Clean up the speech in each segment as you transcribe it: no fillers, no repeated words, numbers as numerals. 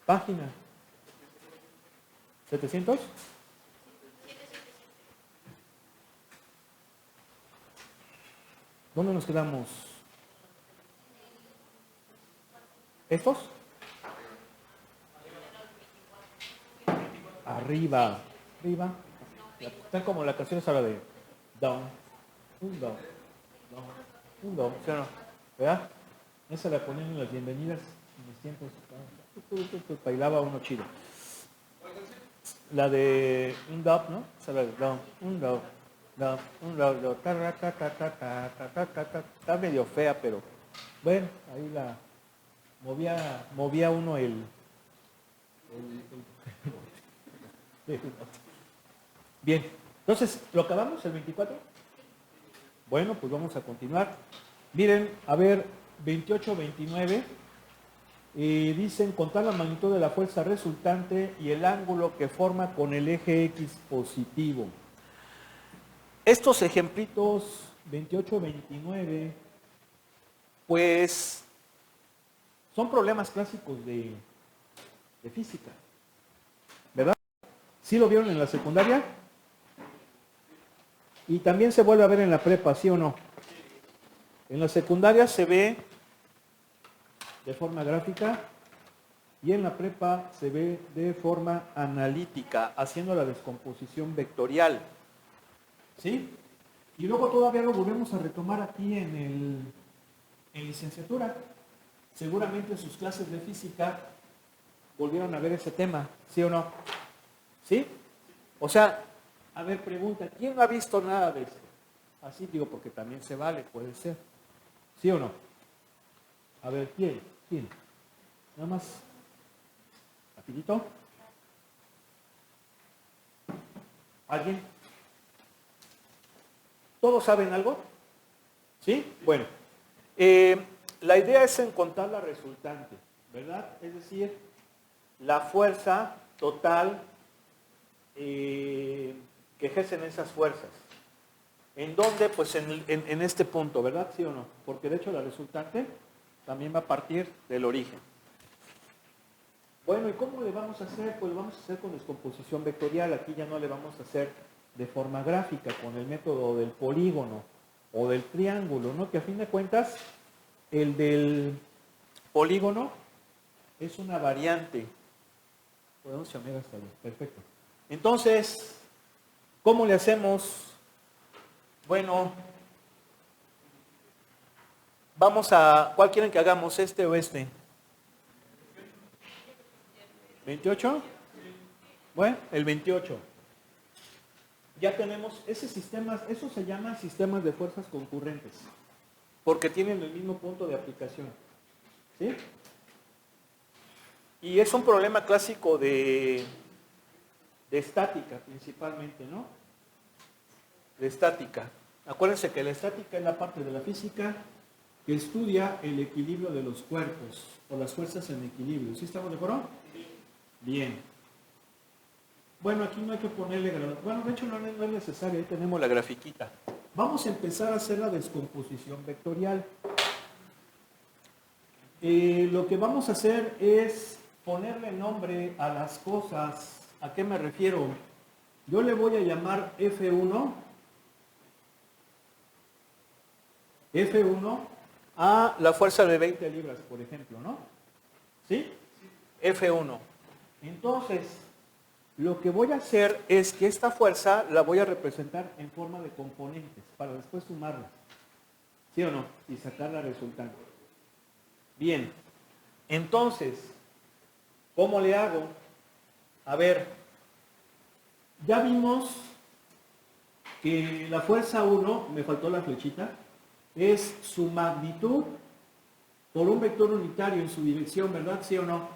Página. ¿700? ¿Dónde nos quedamos? ¿Estos? Arriba. Arriba. Están como la canción esa de down, un down, down, un down. ¿Sí o no? ¿Verdad? Esa la ponían en las bienvenidas en los tiempos. Bailaba uno chido. La de un dub, ¿no? Esa la de down, un down, down, un down, down. Está medio fea, pero bueno, ahí la movía uno el Bien, entonces, ¿lo acabamos el 24? Bueno, pues vamos a continuar. Miren, a ver, 28, 29, dicen contar la magnitud de la fuerza resultante y el ángulo que forma con el eje X positivo. Estos ejemplitos 28, 29, pues son problemas clásicos de física, ¿verdad? ¿Sí lo vieron en la secundaria? Y también se vuelve a ver en la prepa, ¿sí o no? En la secundaria se ve de forma gráfica y en la prepa se ve de forma analítica, haciendo la descomposición vectorial. ¿Sí? Y luego todavía lo volvemos a retomar aquí en licenciatura. Seguramente en sus clases de física volvieron a ver ese tema, ¿sí o no? ¿Sí? O sea, a ver, pregunta, ¿quién no ha visto nada de esto? Así digo, porque también se vale, puede ser. ¿Sí o no? A ver, ¿quién? ¿Quién? Nada más, rapidito. ¿Alguien? ¿Todos saben algo? ¿Sí? Bueno, la idea es encontrar la resultante, ¿verdad? Es decir, la fuerza total que ejercen esas fuerzas. ¿En dónde? Pues en este punto, ¿verdad? ¿Sí o no? Porque de hecho la resultante también va a partir del origen. Bueno, ¿y cómo le vamos a hacer? Pues lo vamos a hacer con descomposición vectorial. Aquí ya no le vamos a hacer de forma gráfica, con el método del polígono o del triángulo, ¿no? Que a fin de cuentas, el del polígono es una variante. Por 11 omega está bien, perfecto. Entonces, ¿cómo le hacemos? Bueno, vamos a... ¿Cuál quieren que hagamos? ¿Este o este? ¿28? Bueno, el 28. Ya tenemos ese sistema, eso se llama sistemas de fuerzas concurrentes, porque tienen el mismo punto de aplicación. ¿Sí? Y es un problema clásico de estática principalmente, ¿no? De estática. Acuérdense que la estática es la parte de la física que estudia el equilibrio de los cuerpos o las fuerzas en equilibrio. ¿Sí estamos de acuerdo? Bien. Bueno, aquí no hay que ponerle grado. Bueno, de hecho no es necesario, ahí tenemos la grafiquita. Vamos a empezar a hacer la descomposición vectorial. Lo que vamos a hacer es ponerle nombre a las cosas. ¿A qué me refiero? Yo le voy a llamar F1. F1 a la fuerza de 20 libras, por ejemplo, ¿no? ¿Sí? F1. Entonces, lo que voy a hacer es que esta fuerza la voy a representar en forma de componentes para después sumarlas. ¿Sí o no? Y sacar la resultante. Bien. Entonces, ¿cómo le hago? A ver, ya vimos que la fuerza 1, me faltó la flechita, es su magnitud por un vector unitario en su dirección, ¿verdad? ¿Sí o no?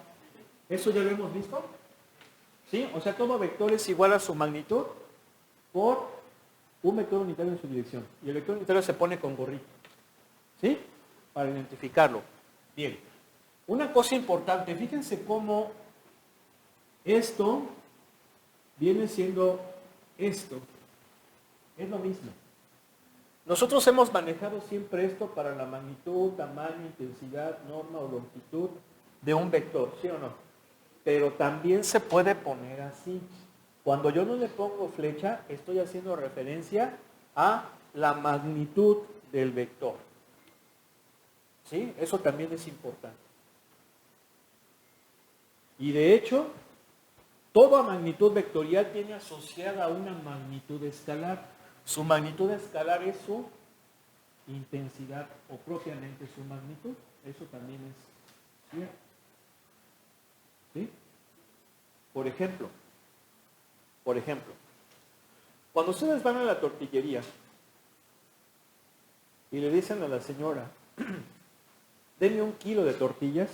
¿Eso ya lo hemos visto? ¿Sí? O sea, todo vector es igual a su magnitud por un vector unitario en su dirección. Y el vector unitario se pone con gorrito. ¿Sí? Para identificarlo. Bien. Una cosa importante, fíjense cómo esto viene siendo esto. Es lo mismo. Nosotros hemos manejado siempre esto para la magnitud, tamaño, intensidad, norma o longitud de un vector, ¿sí o no? pero también se puede poner así. Cuando yo no le pongo flecha, estoy haciendo referencia a la magnitud del vector. ¿Sí? Eso también es importante. Y de hecho, toda magnitud vectorial tiene asociada una magnitud escalar. Su magnitud escalar es su intensidad o propiamente su magnitud. Eso también es cierto. ¿Sí? Por ejemplo, cuando ustedes van a la tortillería y le dicen a la señora, deme 1 kilo de tortillas,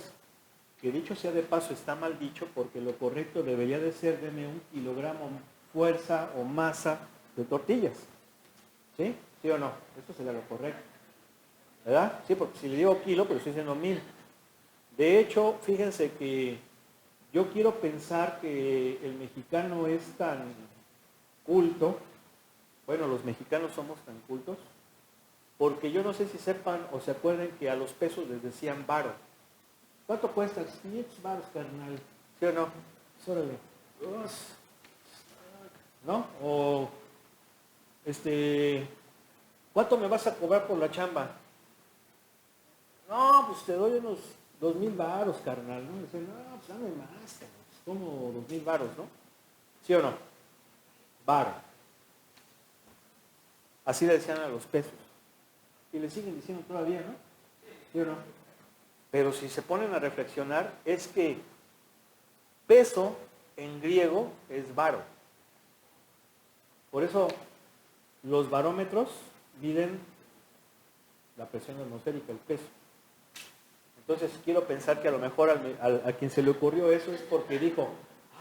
que dicho sea de paso está mal dicho porque lo correcto debería de ser deme 1 kilogramo fuerza o masa de tortillas. ¿Sí? ¿Sí o no? Esto sería lo correcto. ¿Verdad? Sí, porque si le digo kilo, pero estoy diciendo 1000. De hecho, fíjense que yo quiero pensar que el mexicano es tan culto, bueno, los mexicanos somos tan cultos, porque yo no sé si sepan o se acuerden que a los pesos les decían varo. ¿Cuánto cuesta? 500 varos, carnal. ¿Sí o no? Órale. ¿No? O, ¿cuánto me vas a cobrar por la chamba? No, pues te doy unos 2000 varos, carnal. ¿No? Dicen, no, pues dame más, como 2000 varos, ¿no? ¿Sí o no? Varo. Así le decían a los pesos. Y le siguen diciendo todavía, ¿no? ¿Sí o no? Pero si se ponen a reflexionar, es que peso en griego es varo. Por eso los barómetros miden la presión atmosférica, el peso. Entonces quiero pensar que a lo mejor a quien se le ocurrió eso es porque dijo,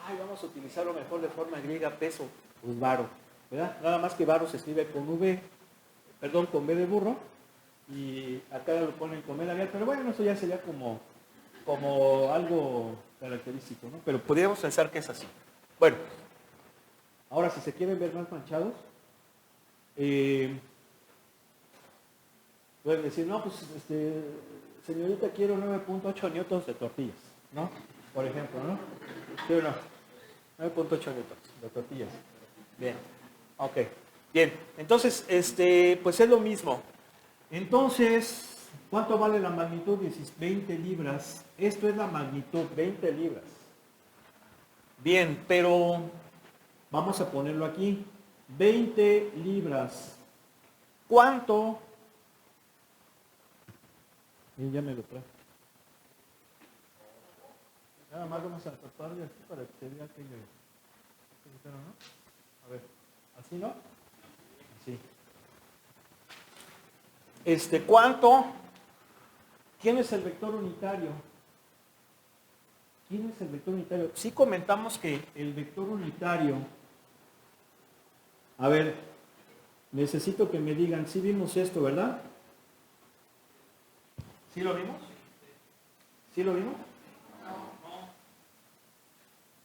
ay, vamos a utilizarlo mejor de forma griega, peso, pues varo, ¿verdad? Nada más que varo se escribe con con B de burro, y acá lo ponen con B labial, pero bueno, eso ya sería como algo característico, ¿no? Pero podríamos pensar que es así. Bueno, ahora si se quieren ver más manchados, pueden decir, no, pues señorita, quiero 9.8 newtons de tortillas, ¿no? Por ejemplo, ¿no? ¿Sí o no? 9.8 newtons de tortillas. Bien, ok. Bien, entonces, pues es lo mismo. Entonces, ¿cuánto vale la magnitud? 20 libras. Esto es la magnitud, 20 libras. Bien, pero vamos a ponerlo aquí. 20 libras. ¿Cuánto? Y ya me lo trae. Nada más vamos a tratar de aquí para que se vea que ¿no? A ver, ¿así no? Así. ¿Cuánto? ¿Quién es el vector unitario? ¿Quién es el vector unitario? Sí comentamos que el vector unitario, a ver, necesito que me digan, sí vimos esto, ¿verdad? ¿Sí lo vimos? ¿Sí lo vimos?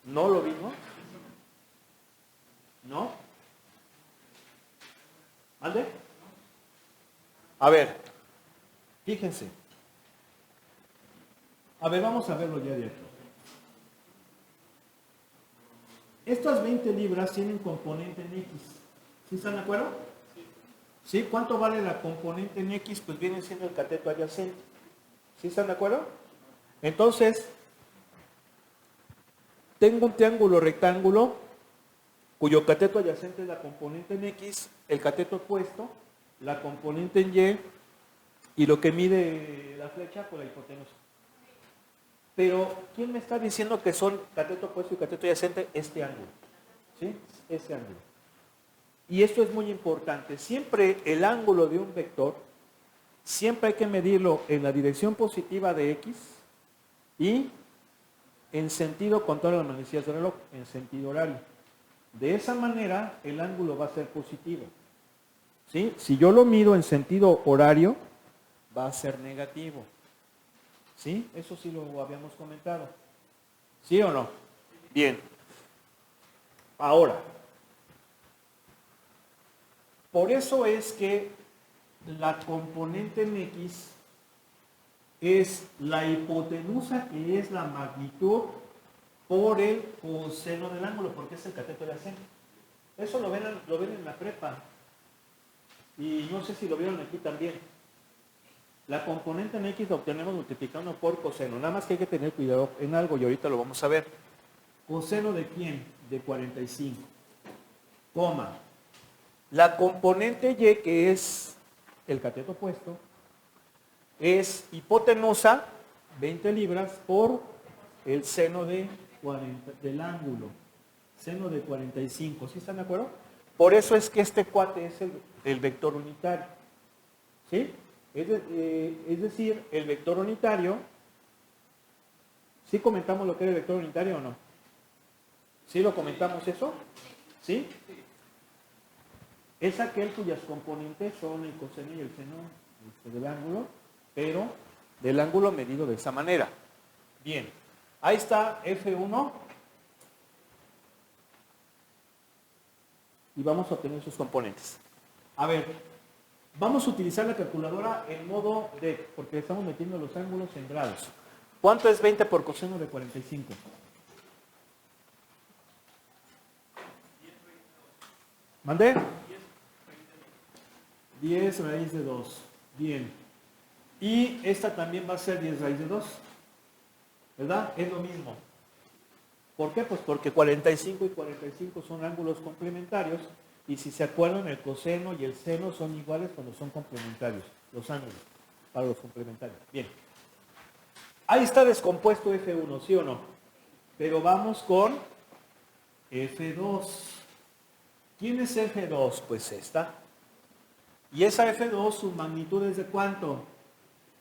¿No lo vimos? ¿No? ¿Ande? A ver, fíjense. A ver, vamos a verlo ya de aquí. Estas 20 libras tienen componente en X. ¿Sí están de acuerdo? ¿Sí? ¿Cuánto vale la componente en X? Pues viene siendo el cateto adyacente. ¿Sí están de acuerdo? Entonces, tengo un triángulo rectángulo cuyo cateto adyacente es la componente en X, el cateto opuesto, la componente en Y, y lo que mide la flecha, pues la hipotenusa. Pero, ¿quién me está diciendo que son cateto opuesto y cateto adyacente? Este ángulo. ¿Sí? Este ángulo. Y esto es muy importante. Siempre el ángulo de un vector, siempre hay que medirlo en la dirección positiva de X y en sentido contrario a las manecillas del reloj, en sentido horario. De esa manera, el ángulo va a ser positivo. ¿Sí? Si yo lo mido en sentido horario, va a ser negativo. ¿Sí? Eso sí lo habíamos comentado. ¿Sí o no? Bien. Ahora, por eso es que la componente en X es la hipotenusa, que es la magnitud por el coseno del ángulo, porque es el cateto de la seno. Eso lo ven en la prepa. Y no sé si lo vieron aquí también. La componente en X la obtenemos multiplicando por coseno. Nada más que hay que tener cuidado en algo y ahorita lo vamos a ver. ¿Coseno de quién? De 45. Coma. La componente Y, que es el cateto opuesto, es hipotenusa, 20 libras, por el seno del ángulo. Seno de 45. ¿Sí están de acuerdo? Por eso es que este cuate es el vector unitario. ¿Sí? Es decir, el vector unitario, ¿sí comentamos lo que era el vector unitario o no? ¿Sí lo comentamos eso? ¿Sí? Es aquel cuyas componentes son el coseno y el seno del ángulo, pero del ángulo medido de esa manera. Bien, ahí está F1 y vamos a obtener sus componentes. A ver, vamos a utilizar la calculadora en modo de, porque estamos metiendo los ángulos en grados. ¿Cuánto es 20 por coseno de 45? ¿Mandé? 10 raíz de 2. Bien. Y esta también va a ser 10 raíz de 2. ¿Verdad? Es lo mismo. ¿Por qué? Pues porque 45 y 45 son ángulos complementarios. Y si se acuerdan, el coseno y el seno son iguales cuando son complementarios. Los ángulos para los complementarios. Bien. Ahí está descompuesto F1, ¿sí o no? Pero vamos con F2. ¿Quién es F2? Pues esta. Y esa F2, su magnitud es de ¿cuánto?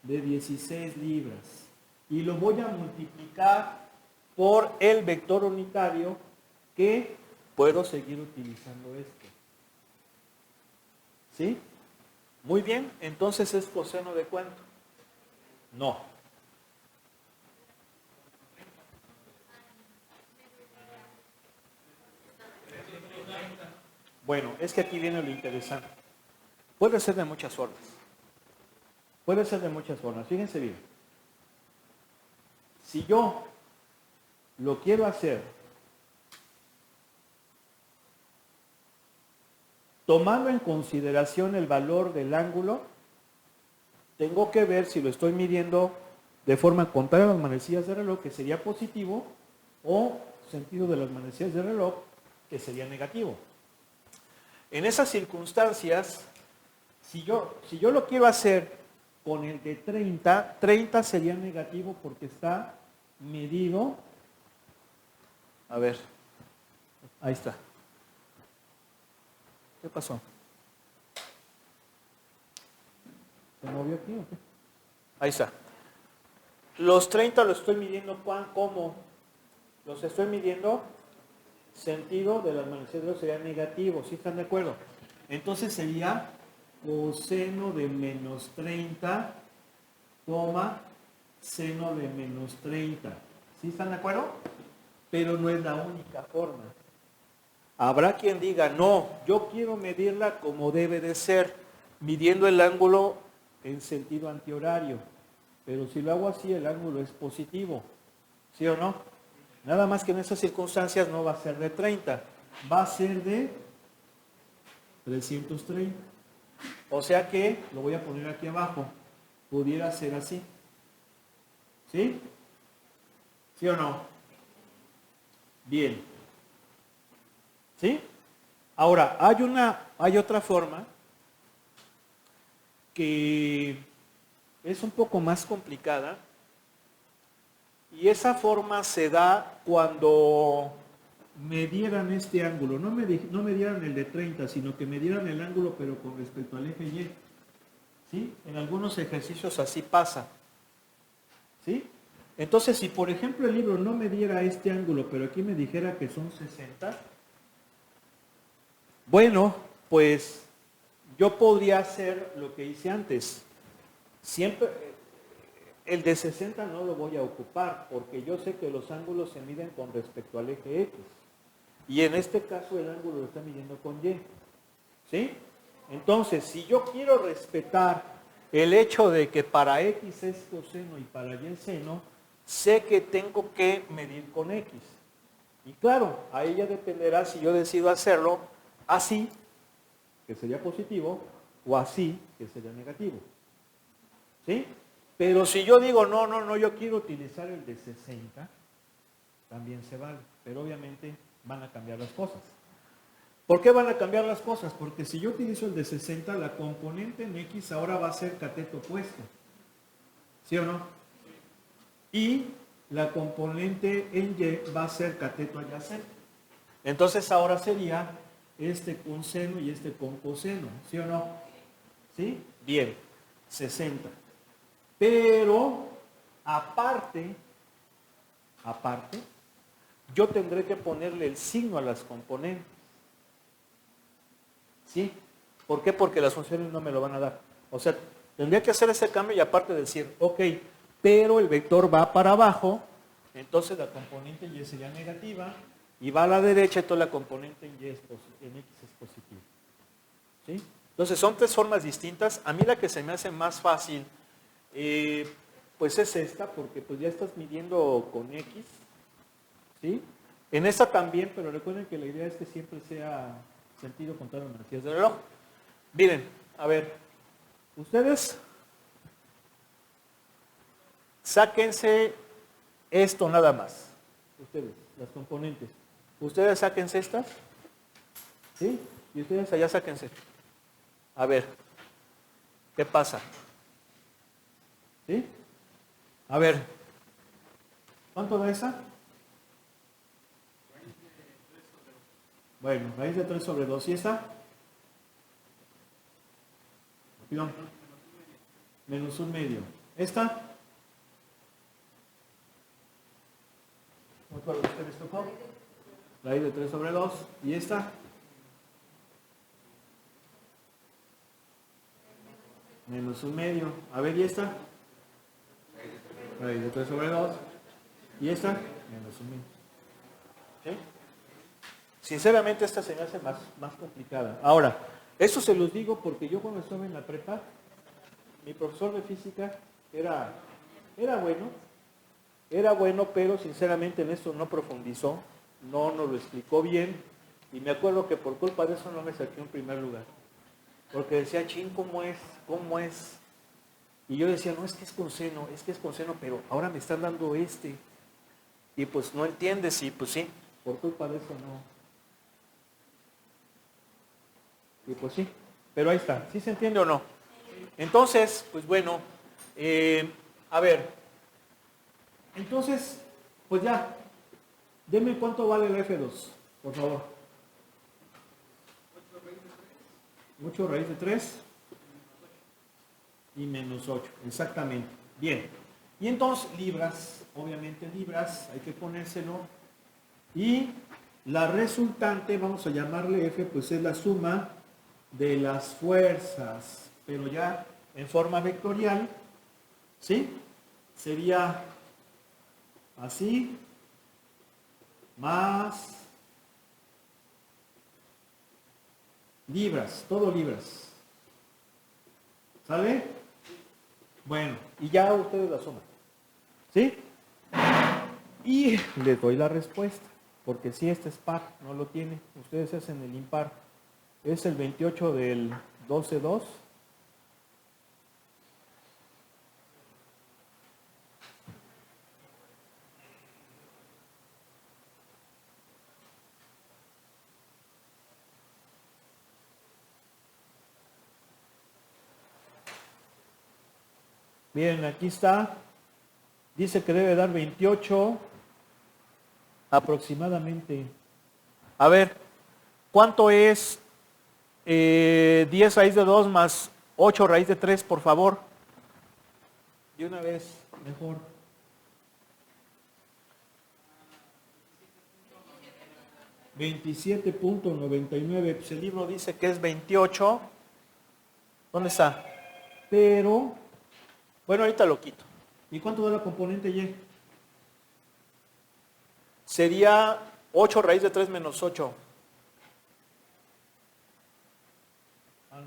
De 16 libras. Y lo voy a multiplicar por el vector unitario que puedo seguir utilizando este. ¿Sí? Muy bien, entonces es coseno de ¿cuánto? No. Bueno, es que aquí viene lo interesante. Puede ser de muchas formas. Puede ser de muchas formas. Fíjense bien. Si yo lo quiero hacer tomando en consideración el valor del ángulo, tengo que ver si lo estoy midiendo de forma contraria a las manecillas de reloj, que sería positivo, o sentido de las manecillas de reloj, que sería negativo. En esas circunstancias, si yo lo quiero hacer con el de 30, 30 sería negativo porque está medido. A ver, ahí está. ¿Qué pasó? ¿Se movió aquí o qué? Ahí está. Los 30 los estoy midiendo ¿cómo? Los estoy midiendo sentido de las manecillas de reloj sería negativo, ¿sí están de acuerdo? Entonces sería coseno de menos 30, seno de menos 30. ¿Sí están de acuerdo? Pero no es la única forma. Habrá quien diga, no, yo quiero medirla como debe de ser, midiendo el ángulo en sentido antihorario. Pero si lo hago así, el ángulo es positivo. ¿Sí o no? Nada más que en esas circunstancias no va a ser de 30, va a ser de 330. O sea que, lo voy a poner aquí abajo, pudiera ser así. ¿Sí? ¿Sí o no? Bien. ¿Sí? Ahora, hay otra forma que es un poco más complicada. Y esa forma se da cuando medieran este ángulo. No medieran el de 30, sino que medieran el ángulo, pero con respecto al eje Y. ¿Sí? En algunos ejercicios así pasa. ¿Sí? Entonces, si por ejemplo el libro no me diera este ángulo, pero aquí me dijera que son 60, bueno, pues yo podría hacer lo que hice antes. Siempre, el de 60 no lo voy a ocupar, porque yo sé que los ángulos se miden con respecto al eje X. Y en este caso el ángulo lo está midiendo con Y. ¿Sí? Entonces, si yo quiero respetar el hecho de que para X es coseno y para Y es seno, sé que tengo que medir con X. Y claro, ahí ya dependerá si yo decido hacerlo así, que sería positivo, o así, que sería negativo. ¿Sí? Pero si yo digo, no, yo quiero utilizar el de 60, también se vale. Pero obviamente van a cambiar las cosas. ¿Por qué van a cambiar las cosas? Porque si yo utilizo el de 60, la componente en X ahora va a ser cateto opuesto. ¿Sí o no? Y la componente en Y va a ser cateto adyacente. Entonces ahora sería este con seno y este con coseno. ¿Sí o no? ¿Sí? Bien, 60. Pero aparte, yo tendré que ponerle el signo a las componentes. ¿Sí? ¿Por qué? Porque las funciones no me lo van a dar. O sea, tendría que hacer ese cambio y aparte decir, ok, pero el vector va para abajo, entonces la componente Y sería negativa, y va a la derecha, entonces la componente en X es positiva. ¿Sí? Entonces son tres formas distintas. A mí la que se me hace más fácil, pues es esta, porque pues ya estás midiendo con X. ¿Sí? En esta también, pero recuerden que la idea es que siempre sea sentido contrario a energías del reloj. Miren, a ver, ustedes sáquense esto nada más. Ustedes, las componentes. Ustedes sáquense estas. ¿Sí? Y ustedes allá sáquense. A ver, ¿qué pasa? ¿Sí? A ver, ¿cuánto da esa? Bueno, raíz de 3 sobre 2. ¿Y esta? Perdón. Menos un medio. ¿Esta? ¿Cuál usted les tocó? Raíz de 3 sobre 2. ¿Y esta? Menos un medio. A ver, ¿y esta? Raíz de 3 sobre 2. ¿Y esta? Menos un medio. ¿Sí? Sinceramente esta se me hace más complicada. Ahora, eso se los digo porque yo cuando estaba en la prepa, mi profesor de física era bueno, pero sinceramente en esto no profundizó, no nos lo explicó bien, y me acuerdo que por culpa de eso no me saqué en primer lugar. Porque decía, chin, ¿cómo es? ¿Cómo es? Y yo decía, no, es que es con seno, pero ahora me están dando este. Y pues no entiendes, y pues sí, por culpa de eso no. Y pues sí, pero ahí está. ¿Sí se entiende o no? Entonces, pues bueno, a ver, entonces, pues ya, deme cuánto vale el F2, por favor. 8 raíz de 3 y menos 8, exactamente. Bien, y entonces libras, obviamente libras, hay que ponérselo. Y la resultante, vamos a llamarle F, pues es la suma de las fuerzas, pero ya en forma vectorial, ¿sí? Sería así, más libras, todo libras. ¿Sale? Bueno, y ya ustedes la suman. ¿Sí? Y les doy la respuesta, porque si este es par, no lo tiene, ustedes hacen el impar. Es el 28 del 12,2. Bien, aquí está. Dice que debe dar 28 aproximadamente. A ver, ¿cuánto es 10 raíz de 2 más 8 raíz de 3, por favor? De una vez, mejor. 27.99. Pues el libro dice que es 28. ¿Dónde está? Pero, bueno, ahorita lo quito. ¿Y cuánto da la componente Y? Sería 8 raíz de 3 menos 8. Ah,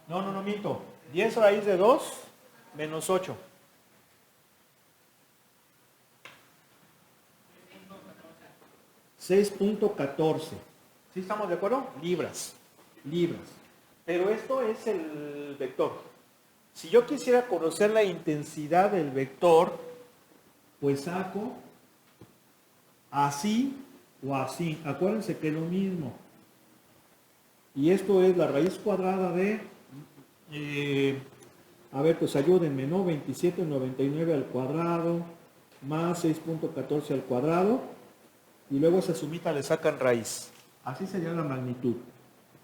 no. No, miento. 10 raíz de 2 menos 8. 6.14. ¿Sí estamos de acuerdo? Libras. Libras. Pero esto es el vector. Si yo quisiera conocer la intensidad del vector, pues saco así o así. Acuérdense que es lo mismo. Y esto es la raíz cuadrada de, a ver, pues ayúdenme, ¿no? 27.99 al cuadrado más 6.14 al cuadrado. Y luego esa sumita le sacan raíz. Así sería la magnitud.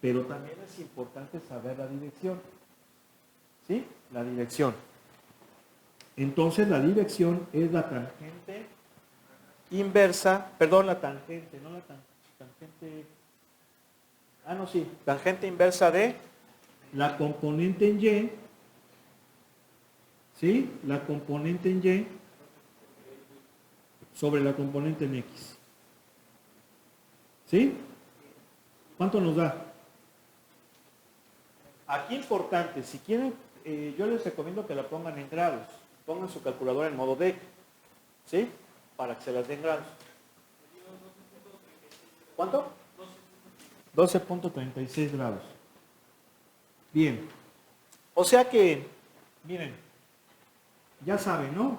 Pero también es importante saber la dirección. ¿Sí? La dirección. Entonces la dirección es la tangente inversa, perdón, la tangente, no la tangente, no, sí, tangente inversa de la componente en Y, ¿sí? La componente en Y sobre la componente en X. ¿Sí? ¿Cuánto nos da? Aquí importante, si quieren, yo les recomiendo que la pongan en grados. Pongan su calculadora en modo DEC, ¿sí? Para que se las den grados. ¿Cuánto? 12.36 grados. Bien. O sea que, miren, ya saben, ¿no?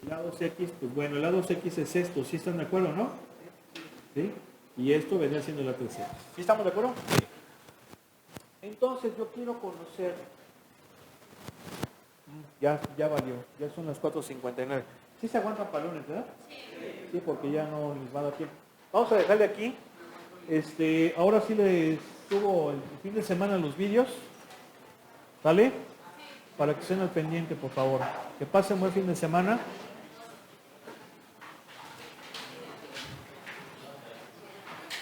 Lado X, pues bueno, el lado X es esto, ¿sí están de acuerdo, no? ¿Sí? Y esto vendría siendo la 3X. ¿Sí estamos de acuerdo? Sí. Entonces yo quiero conocer, ya valió, ya son las 4:59. ¿Sí se aguantan palones, verdad? Sí, porque ya no les va a dar tiempo. Vamos a dejarle aquí. Ahora sí les subo el fin de semana los vídeos. ¿Vale? Para que estén al pendiente, por favor. Que pasen buen fin de semana.